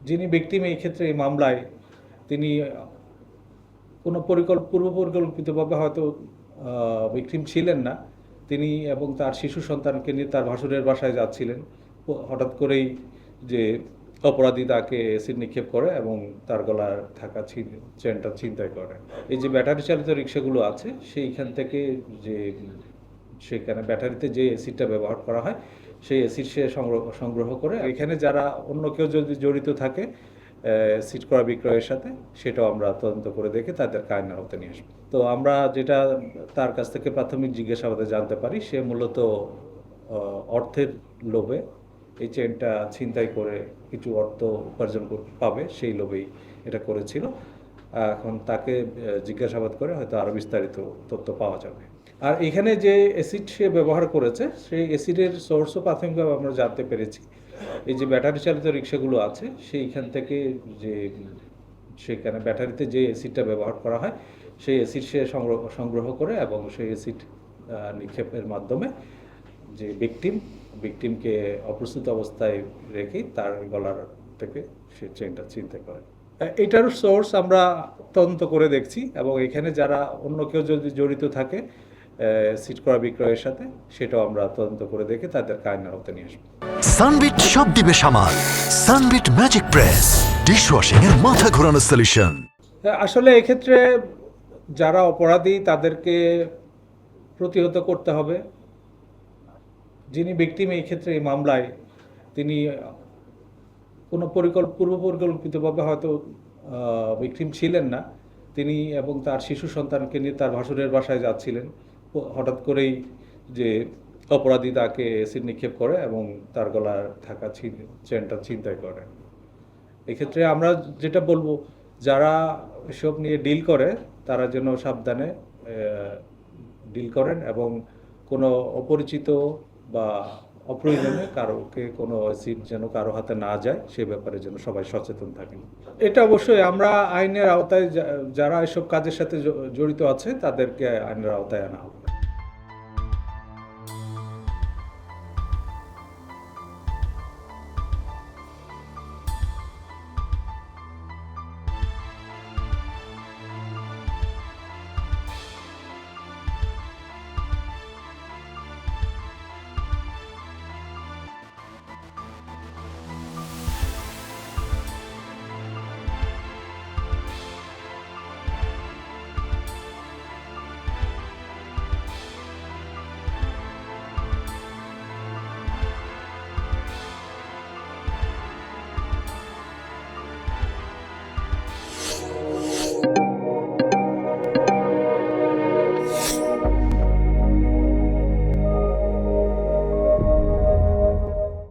যিনি ভিকটিম এই ক্ষেত্রে এই মামলায় তিনি কোনো পূর্ব পরিকল্পিতভাবে হয়তো ভিকটিম ছিলেন না। তিনি এবং তার শিশু সন্তানকে নিয়ে তার ভাসুরের বাসায় যাচ্ছিলেন। হঠাৎ করেই যে অপরাধী তাকে অ্যাসিড নিক্ষেপ করে এবং তার গলার থাকা চেনটা ছিনতাই করে। এই যে ব্যাটারি চালিত রিক্সাগুলো আছে সেইখান থেকে যে সেখানে ব্যাটারিতে যে অ্যাসিডটা ব্যবহার করা হয় সেই অ্যাসিড সে সংগ্রহ করে এখানে যারা অন্য কেউ যদি জড়িত থাকে অ্যাসিড ক্রয় বিক্রয়ের সাথে, সেটাও আমরা তদন্ত করে দেখে তাদেরকে আইনের আওতায় নিয়ে আসবো। তো আমরা যেটা তার কাছ থেকে প্রাথমিক জিজ্ঞাসাবাদে জানতে পারি, সে মূলত অর্থের লোভে এই চেনটা ছিনতাই করে কিছু অর্থ উপার্জন পাবে সেই লোভেই এটা করেছিল। এখন তাকে জিজ্ঞাসাবাদ করে হয়তো আরও বিস্তারিত তথ্য পাওয়া যাবে। আর এখানে যে অ্যাসিড সে ব্যবহার করেছে সেই অ্যাসিডের সোর্সও প্রাথমিকভাবে আমরা জানতে পেরেছি। এই যে ব্যাটারি চালিত রিক্সাগুলো আছে সেইখান থেকে যে সেখানে ব্যাটারিতে যে অ্যাসিডটা ব্যবহার করা হয় সেই অ্যাসিড সে সংগ্রহ করে এবং সেই অ্যাসিড নিক্ষেপের মাধ্যমে যে ভিকটিমকে অপ্রস্তুত অবস্থায় রেখে তার গলার থেকে সে চেনটা ছিনতাই করে। এটার সোর্স আমরা তদন্ত করে দেখছি এবং এখানে যারা অন্য কেউ যদি জড়িত থাকে সিট করা বিক্রয়ের সাথে, সেটাও আমরা তদন্ত করে দেখে তাদেরকে আইনের আওতায় নিয়ে আসবো। সানবিট সব দিবে সামাল। সানবিট ম্যাজিক প্রেস ডিশওয়াশিং এর মাথা ঘোরানো সলিউশন। আসলে এক্ষেত্রে যারা অপরাধী তাদেরকে প্রতিহত করতে হবে। যিনি ভিকটিম এই ক্ষেত্রে এই মামলায় তিনি কোনো পূর্ব পরিকল্পিতভাবে হয়তো ভিকটিম ছিলেন না। তিনি এবং তার শিশু সন্তানকে নিয়ে তার ভাসুরের বাসায় যাচ্ছিলেন। হঠাৎ করেই যে অপরাধী তাকে অ্যাসিড নিক্ষেপ করে এবং তার গলার থাকা চেনটা ছিনতাই করে। এক্ষেত্রে আমরা যেটা বলবো, যারা এসব নিয়ে ডিল করে তারা যেন সাবধানে ডিল করেন এবং কোনো অপরিচিত বা অপ্রয়োজনে কারোকে কোনো অ্যাসিড যেন কারো হাতে না যায় সে ব্যাপারে যেন সবাই সচেতন থাকেন। এটা অবশ্যই আমরা আইনের আওতায় যারা এসব কাজের সাথে জড়িত আছে তাদেরকে আইনের আওতায় আনা হবে।